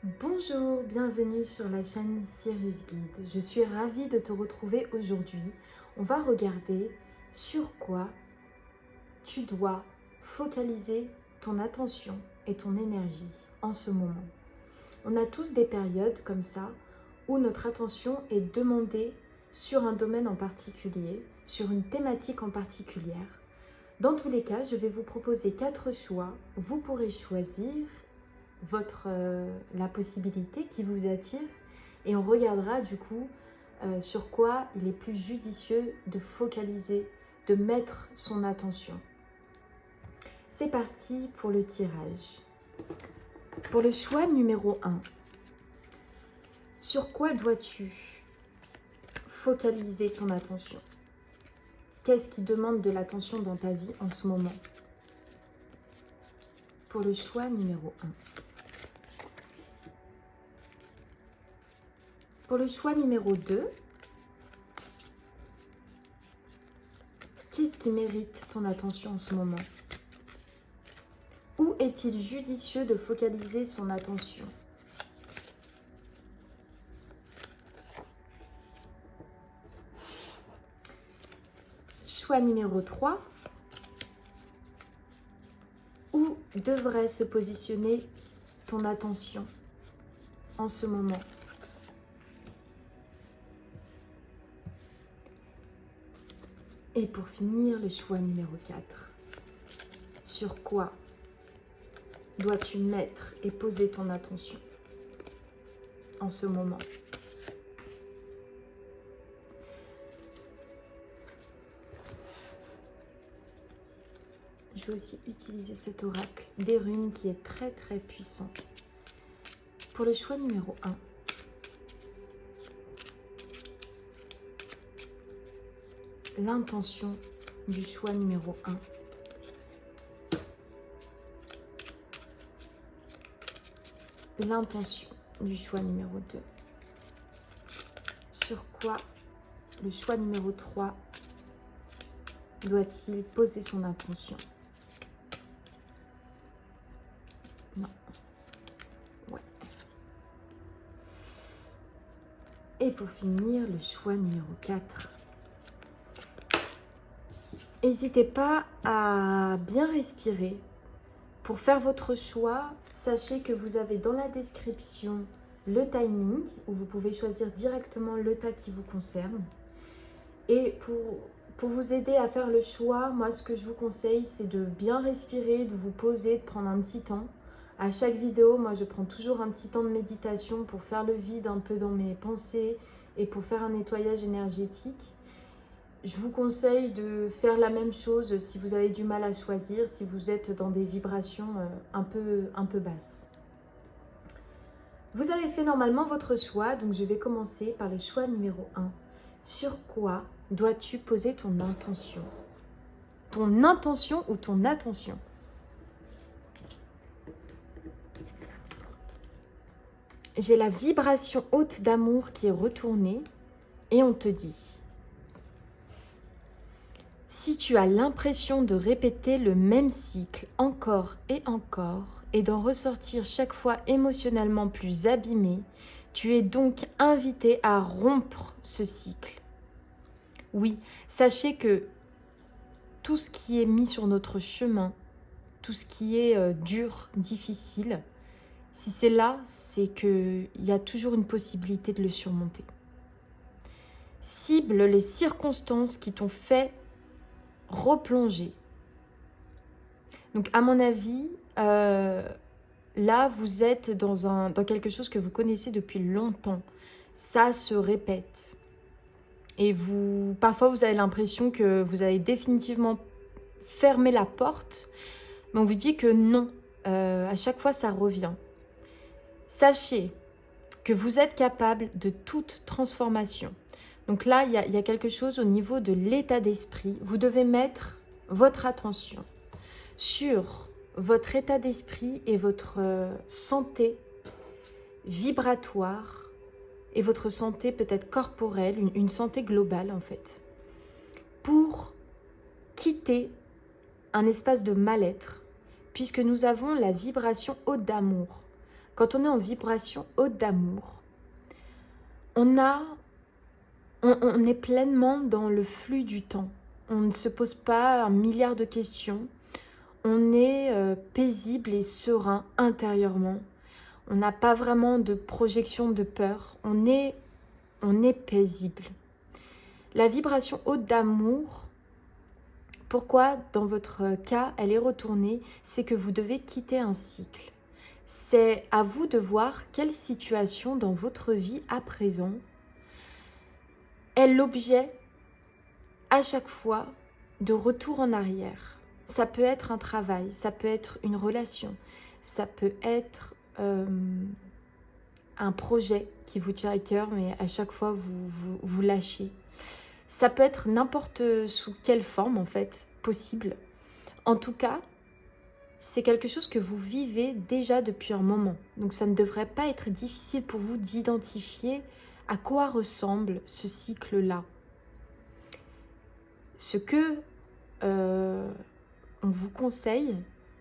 Bonjour, bienvenue sur la chaîne Sirius Guide. Je suis ravie de te retrouver aujourd'hui. On va regarder sur quoi tu dois focaliser ton attention et ton énergie en ce moment. On a tous des périodes comme ça où notre attention est demandée sur un domaine en particulier, sur une thématique en particulière. Dans tous les cas, je vais vous proposer 4 choix. Vous pourrez choisir la possibilité qui vous attire et on regardera du coup sur quoi il est plus judicieux de focaliser, de mettre son attention. C'est parti pour le tirage. Pour le choix numéro 1, sur quoi dois-tu focaliser ton attention? Qu'est-ce qui demande de l'attention dans ta vie en ce moment? Pour le choix numéro 1. Pour le choix numéro 2, qu'est-ce qui mérite ton attention en ce moment? Où est-il judicieux de focaliser son attention? Choix numéro 3, où devrait se positionner ton attention en ce moment? Et pour finir, le choix numéro 4. Sur quoi dois-tu mettre et poser ton attention en ce moment? Je vais aussi utiliser cet oracle des runes qui est très très puissant. Pour le choix numéro 1. L'intention du choix numéro 1. L'intention du choix numéro 2. Sur quoi le choix numéro 3 doit-il poser son attention? Non. Ouais. Et pour finir, le choix numéro 4. N'hésitez pas à bien respirer. Pour faire votre choix, sachez que vous avez dans la description le timing, où vous pouvez choisir directement le tas qui vous concerne. Et pour vous aider à faire le choix, moi ce que je vous conseille, c'est de bien respirer, de vous poser, de prendre un petit temps. À chaque vidéo, moi je prends toujours un petit temps de méditation pour faire le vide un peu dans mes pensées et pour faire un nettoyage énergétique. Je vous conseille de faire la même chose si vous avez du mal à choisir, si vous êtes dans des vibrations un peu basses. Vous avez fait normalement votre choix, donc je vais commencer par le choix numéro 1. Sur quoi dois-tu poser ton intention? Ton intention ou ton attention? J'ai la vibration haute d'amour qui est retournée et on te dit: si tu as l'impression de répéter le même cycle encore et d'en ressortir chaque fois émotionnellement plus abîmé, tu es donc invité à rompre ce cycle. Oui, sachez que tout ce qui est mis sur notre chemin, tout ce qui est dur, difficile, si c'est là, c'est qu'il y a toujours une possibilité de le surmonter. Cible les circonstances qui t'ont fait replonger. Donc à mon avis, là vous êtes dans quelque chose que vous connaissez depuis longtemps. Ça se répète. Et parfois vous avez l'impression que vous avez définitivement fermé la porte, mais on vous dit que non. À chaque fois ça revient. Sachez que vous êtes capable de toute transformation. Donc là, il y a quelque chose au niveau de l'état d'esprit. Vous devez mettre votre attention sur votre état d'esprit et votre santé vibratoire et votre santé peut-être corporelle, une santé globale en fait, pour quitter un espace de mal-être, puisque nous avons la vibration haute d'amour. quand on est en vibration haute d'amour, on est pleinement dans le flux du temps. On ne se pose pas un milliard de questions. On est paisible et serein intérieurement. On n'a pas vraiment de projection de peur. On est paisible. La vibration haute d'amour, pourquoi dans votre cas elle est retournée, c'est que vous devez quitter un cycle. C'est à vous de voir quelle situation dans votre vie à présent est l'objet à chaque fois de retour en arrière. Ça peut être un travail, ça peut être une relation, ça peut être un projet qui vous tient à cœur, mais à chaque fois vous lâchez. Ça peut être n'importe sous quelle forme en fait possible. En tout cas, c'est quelque chose que vous vivez déjà depuis un moment. Donc ça ne devrait pas être difficile pour vous d'identifier à quoi ressemble ce cycle-là. Ce que on vous conseille,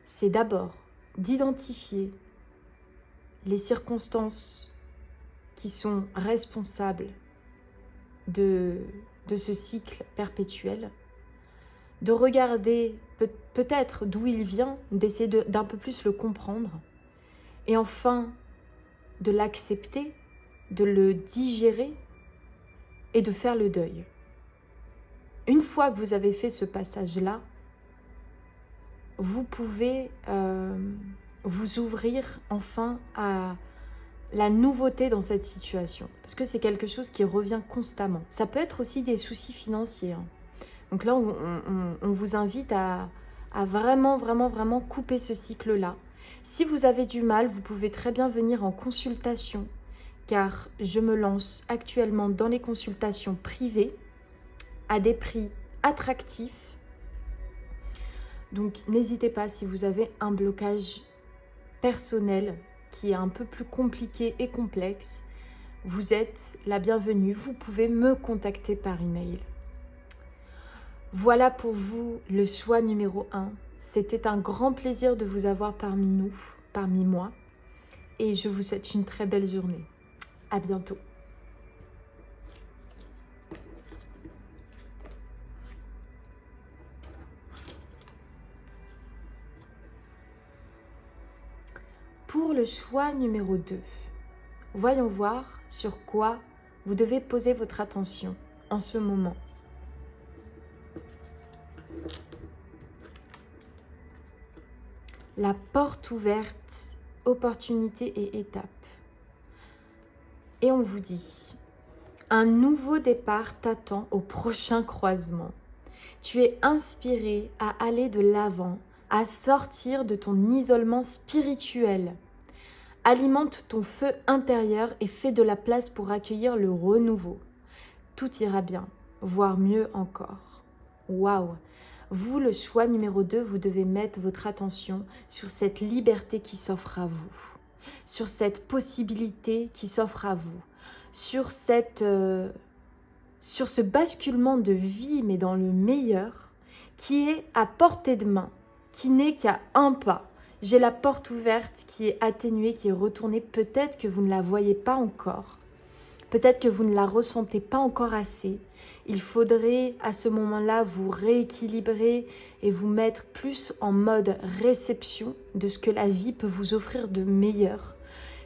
c'est d'abord d'identifier les circonstances qui sont responsables de ce cycle perpétuel, de regarder peut-être d'où il vient, d'essayer d'un peu plus le comprendre, et enfin de l'accepter, de le digérer et de faire le deuil. Une fois que vous avez fait ce passage-là, vous pouvez vous ouvrir enfin à la nouveauté dans cette situation. Parce que c'est quelque chose qui revient constamment. Ça peut être aussi des soucis financiers. Donc là, on vous invite à vraiment couper ce cycle-là. Si vous avez du mal, vous pouvez très bien venir en consultation, car je me lance actuellement dans les consultations privées à des prix attractifs. Donc n'hésitez pas, si vous avez un blocage personnel qui est un peu plus compliqué et complexe, vous êtes la bienvenue. Vous pouvez me contacter par email. Voilà pour vous le choix numéro 1. C'était un grand plaisir de vous avoir parmi nous, parmi moi. Et je vous souhaite une très belle journée. À bientôt. Pour le choix numéro 2, voyons voir sur quoi vous devez poser votre attention en ce moment. La porte ouverte, opportunité et étape. Et on vous dit, un nouveau départ t'attend au prochain croisement. Tu es inspiré à aller de l'avant, à sortir de ton isolement spirituel. Alimente ton feu intérieur et fais de la place pour accueillir le renouveau. Tout ira bien, voire mieux encore. Waouh! Vous, le choix numéro 2, vous devez mettre votre attention sur cette liberté qui s'offre à vous, sur cette possibilité qui s'offre à vous, sur ce basculement de vie, mais dans le meilleur, qui est à portée de main, qui n'est qu'à un pas. J'ai la porte ouverte qui est atténuée, qui est retournée. Peut-être que vous ne la voyez pas encore. Peut-être que vous ne la ressentez pas encore assez. Il faudrait à ce moment-là vous rééquilibrer et vous mettre plus en mode réception de ce que la vie peut vous offrir de meilleur.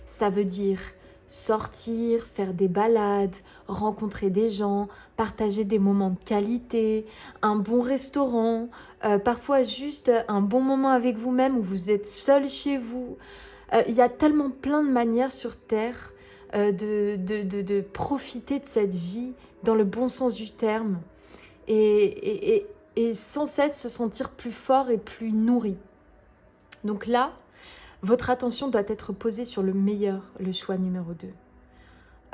Ça veut dire sortir, faire des balades, rencontrer des gens, partager des moments de qualité, un bon restaurant, parfois juste un bon moment avec vous-même où vous êtes seul chez vous. Il y a tellement plein de manières sur Terre de profiter de cette vie dans le bon sens du terme et sans cesse se sentir plus fort et plus nourri. Donc là, votre attention doit être posée sur le meilleur, le choix numéro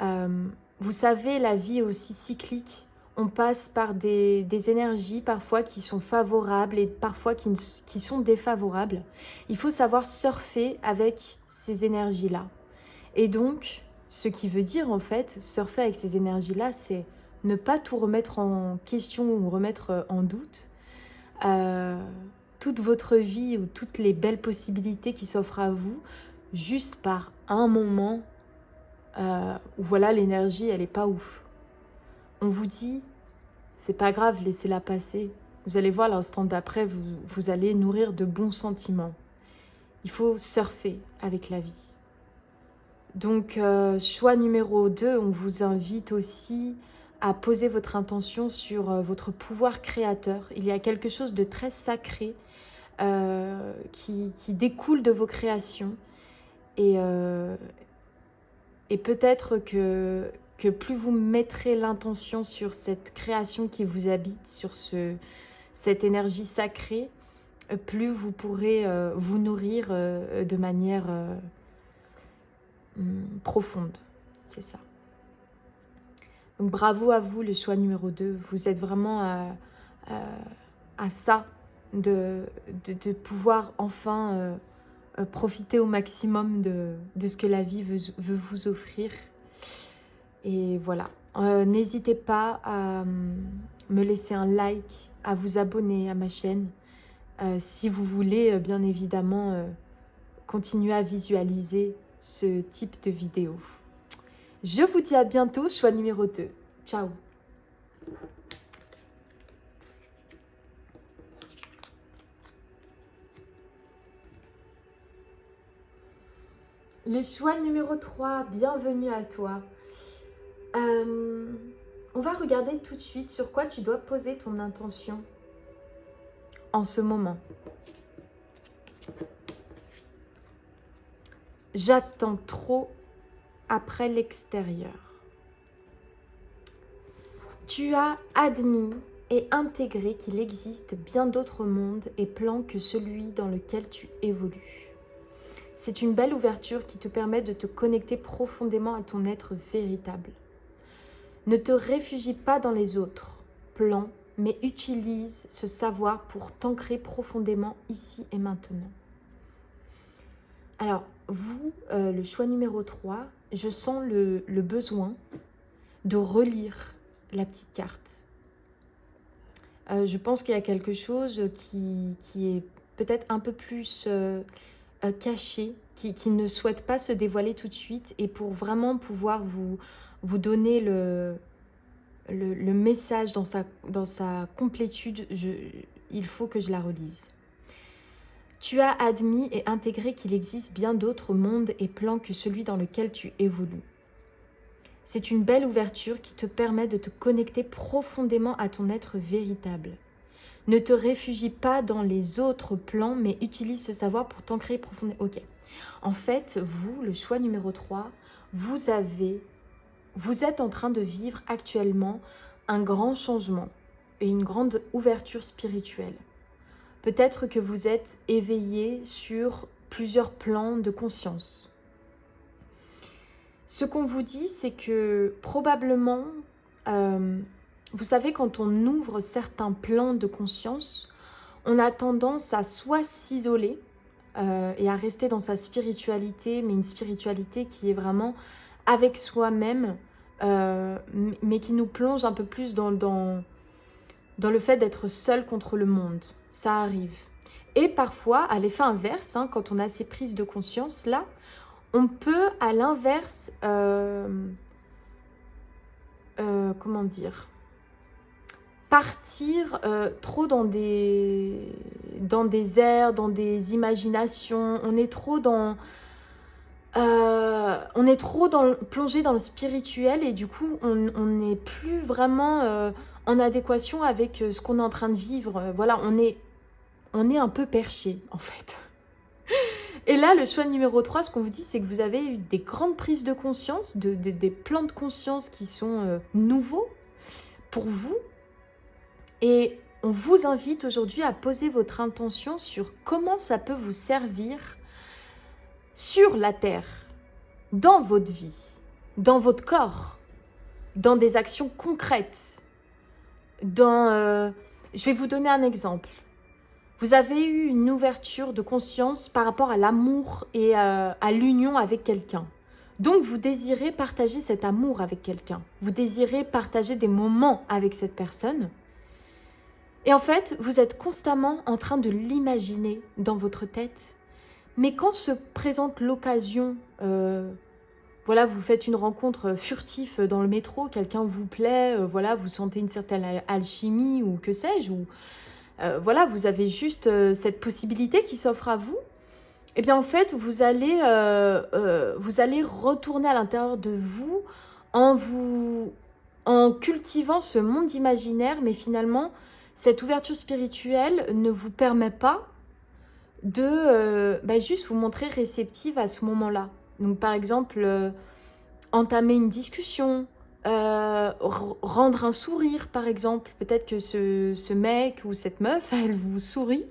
2. Vous savez, la vie est aussi cyclique. On passe par des énergies parfois qui sont favorables et parfois qui sont défavorables. Il faut savoir surfer avec ces énergies-là. Et donc, ce qui veut dire en fait, surfer avec ces énergies-là, c'est ne pas tout remettre en question ou remettre en doute. Toute votre vie ou toutes les belles possibilités qui s'offrent à vous, juste par un moment où voilà, l'énergie, elle n'est pas ouf. On vous dit, c'est pas grave, laissez-la passer. Vous allez voir, l'instant d'après, vous allez nourrir de bons sentiments. Il faut surfer avec la vie. Donc, choix numéro 2, on vous invite aussi à poser votre intention sur votre pouvoir créateur. Il y a quelque chose de très sacré qui découle de vos créations. Et peut-être que plus vous mettrez l'intention sur cette création qui vous habite, sur cette énergie sacrée, plus vous pourrez vous nourrir de manière profonde. C'est ça. Donc bravo à vous, le choix numéro 2. Vous êtes vraiment à ça, de pouvoir enfin profiter au maximum de ce que la vie veut vous offrir. Et voilà. N'hésitez pas à me laisser un like, à vous abonner à ma chaîne. Si vous voulez, bien évidemment, continuer à visualiser ce type de vidéo. Je vous dis à bientôt, choix numéro 2. Ciao. Le choix numéro 3, bienvenue à toi. On va regarder tout de suite sur quoi tu dois poser ton intention en ce moment. J'attends trop après l'extérieur. Tu as admis et intégré qu'il existe bien d'autres mondes et plans que celui dans lequel tu évolues. C'est une belle ouverture qui te permet de te connecter profondément à ton être véritable. Ne te réfugie pas dans les autres plans, mais utilise ce savoir pour t'ancrer profondément ici et maintenant. Alors, vous, le choix numéro 3, je sens le besoin de relire la petite carte. Je pense qu'il y a quelque chose qui est peut-être un peu plus caché, qui ne souhaite pas se dévoiler tout de suite. Et pour vraiment pouvoir vous donner le message dans sa complétude, il faut que je la relise. Tu as admis et intégré qu'il existe bien d'autres mondes et plans que celui dans lequel tu évolues. C'est une belle ouverture qui te permet de te connecter profondément à ton être véritable. Ne te réfugie pas dans les autres plans, mais utilise ce savoir pour t'ancrer profondément. Ok. En fait, vous, le choix numéro 3, vous êtes en train de vivre actuellement un grand changement et une grande ouverture spirituelle. Peut-être que vous êtes éveillé sur plusieurs plans de conscience. Ce qu'on vous dit, c'est que probablement, vous savez, quand on ouvre certains plans de conscience, on a tendance à soit s'isoler et à rester dans sa spiritualité, mais une spiritualité qui est vraiment avec soi-même, mais qui nous plonge un peu plus dans le fait d'être seul contre le monde. Ça arrive. Et parfois, à l'effet inverse, quand on a ces prises de conscience-là, on peut, à l'inverse, comment dire, partir trop dans des airs, dans des imaginations. On est trop plongé dans le spirituel et du coup, on n'est plus vraiment en adéquation avec ce qu'on est en train de vivre. Voilà, on est un peu perché, en fait. Et là, le choix numéro 3, ce qu'on vous dit, c'est que vous avez eu des grandes prises de conscience, des plans de conscience qui sont nouveaux pour vous. Et on vous invite aujourd'hui à poser votre intention sur comment ça peut vous servir sur la Terre, dans votre vie, dans votre corps, dans des actions concrètes. Je vais vous donner un exemple. Vous avez eu une ouverture de conscience par rapport à l'amour et à l'union avec quelqu'un. Donc, vous désirez partager cet amour avec quelqu'un. Vous désirez partager des moments avec cette personne. Et en fait, vous êtes constamment en train de l'imaginer dans votre tête. Mais quand se présente l'occasion, voilà, vous faites une rencontre furtive dans le métro, quelqu'un vous plaît, voilà, vous sentez une certaine alchimie ou que sais-je, ou voilà, vous avez juste cette possibilité qui s'offre à vous, et bien en fait, vous allez retourner à l'intérieur de vous en cultivant ce monde imaginaire, mais finalement, cette ouverture spirituelle ne vous permet pas de juste vous montrer réceptive à ce moment-là. Donc par exemple, entamer une discussion, rendre un sourire par exemple. Peut-être que ce mec ou cette meuf, elle vous sourit.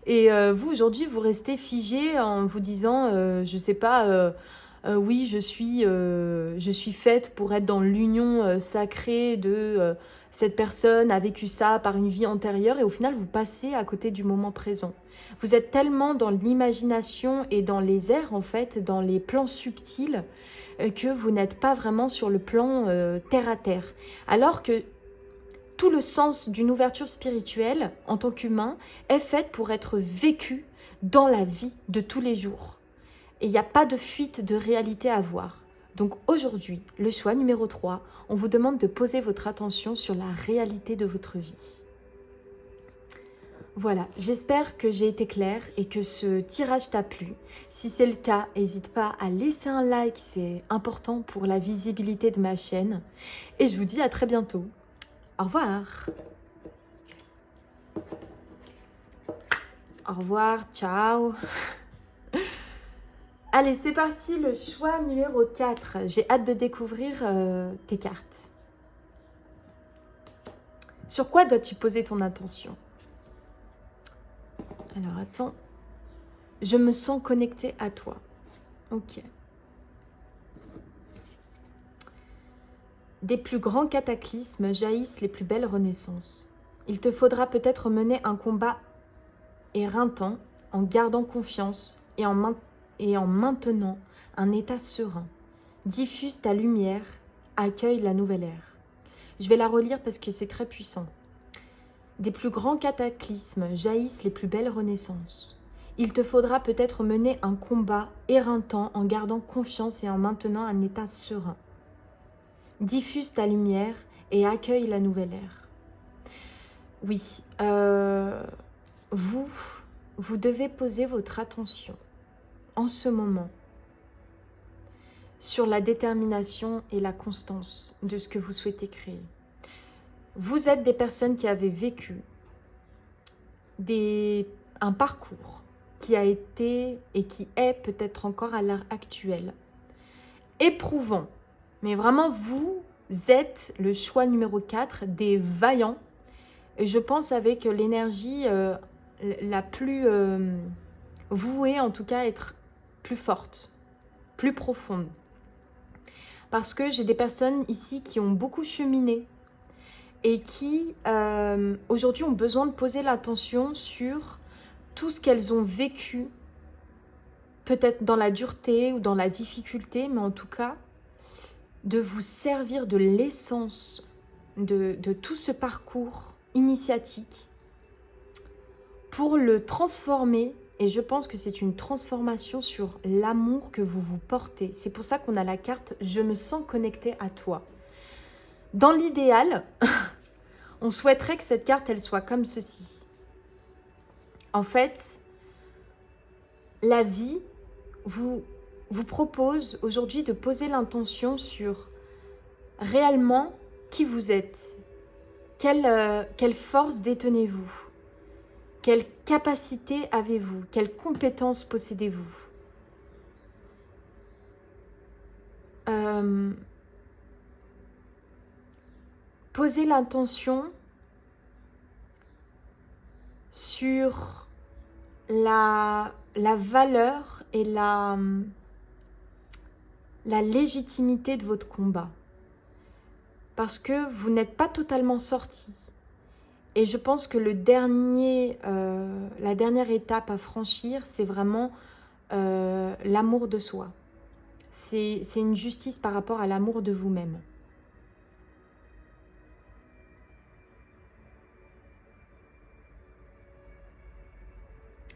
Et vous, aujourd'hui, vous restez figé en vous disant, je sais pas, oui, je suis faite pour être dans l'union sacrée de cette personne, a vécu ça par une vie antérieure, et au final, vous passez à côté du moment présent. Vous êtes tellement dans l'imagination et dans les airs, en fait, dans les plans subtils, que vous n'êtes pas vraiment sur le plan terre à terre. Alors que tout le sens d'une ouverture spirituelle en tant qu'humain est faite pour être vécu dans la vie de tous les jours. Et il n'y a pas de fuite de réalité à avoir. Donc aujourd'hui, le choix numéro 3, on vous demande de poser votre attention sur la réalité de votre vie. Voilà, j'espère que j'ai été claire et que ce tirage t'a plu. Si c'est le cas, n'hésite pas à laisser un like, c'est important pour la visibilité de ma chaîne. Et je vous dis à très bientôt. Au revoir. Au revoir, ciao. Allez, c'est parti, le choix numéro 4. J'ai hâte de découvrir tes cartes. Sur quoi dois-tu poser ton attention? Alors, attends. Je me sens connectée à toi. Ok. Des plus grands cataclysmes jaillissent les plus belles renaissances. Il te faudra peut-être mener un combat éreintant en gardant confiance et en maintenant un état serein. Diffuse ta lumière, accueille la nouvelle ère. Je vais la relire parce que c'est très puissant. Des plus grands cataclysmes jaillissent les plus belles renaissances. Il te faudra peut-être mener un combat éreintant en gardant confiance et en maintenant un état serein. Diffuse ta lumière et accueille la nouvelle ère. Oui, vous devez poser votre attention en ce moment sur la détermination et la constance de ce que vous souhaitez créer. Vous êtes des personnes qui avaient vécu un parcours qui a été et qui est peut-être encore à l'heure actuelle éprouvant. Mais vraiment, vous êtes le choix numéro 4 des vaillants. Et je pense avec l'énergie la plus vouée, en tout cas, à être plus forte, plus profonde. Parce que j'ai des personnes ici qui ont beaucoup cheminé et qui, aujourd'hui, ont besoin de poser l'attention sur tout ce qu'elles ont vécu, peut-être dans la dureté ou dans la difficulté, mais en tout cas, de vous servir de l'essence de tout ce parcours initiatique pour le transformer. Et je pense que c'est une transformation sur l'amour que vous vous portez. C'est pour ça qu'on a la carte « Je me sens connectée à toi ». Dans l'idéal, on souhaiterait que cette carte, elle soit comme ceci. En fait, la vie vous propose aujourd'hui de poser l'intention sur réellement qui vous êtes. Quelle force détenez-vous? Quelle capacité avez-vous? Quelles compétences possédez-vous? Posez l'intention sur la valeur et la légitimité de votre combat. Parce que vous n'êtes pas totalement sorti. Et je pense que la dernière étape à franchir, c'est vraiment l'amour de soi. C'est une justice par rapport à l'amour de vous-même.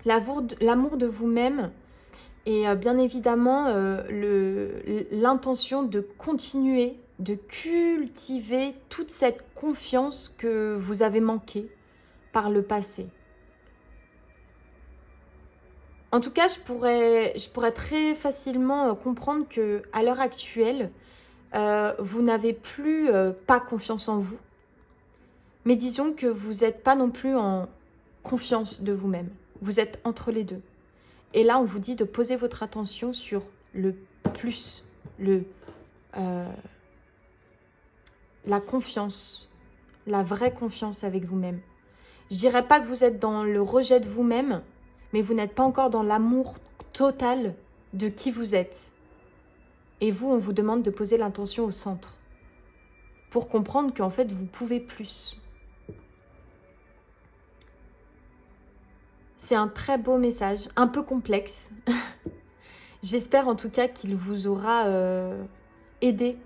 L'amour de vous-même, Et bien évidemment, l'intention de continuer, de cultiver toute cette confiance que vous avez manquée par le passé. En tout cas, je pourrais très facilement comprendre qu'à l'heure actuelle, vous n'avez plus pas confiance en vous. Mais disons que vous n'êtes pas non plus en confiance de vous-même. Vous êtes entre les deux. Et là, on vous dit de poser votre attention sur le plus, la confiance, la vraie confiance avec vous-même. Je dirais pas que vous êtes dans le rejet de vous-même, mais vous n'êtes pas encore dans l'amour total de qui vous êtes. Et vous, on vous demande de poser l'intention au centre pour comprendre qu'en fait, vous pouvez plus. C'est un très beau message, un peu complexe. J'espère en tout cas qu'il vous aura aidé,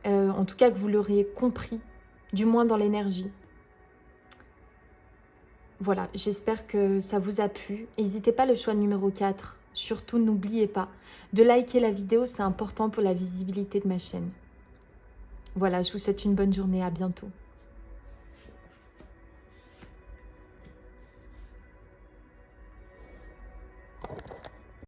en tout cas que vous l'auriez compris, du moins dans l'énergie. Voilà, j'espère que ça vous a plu. N'hésitez pas, le choix numéro 4. Surtout, n'oubliez pas de liker la vidéo, c'est important pour la visibilité de ma chaîne. Voilà, je vous souhaite une bonne journée, à bientôt.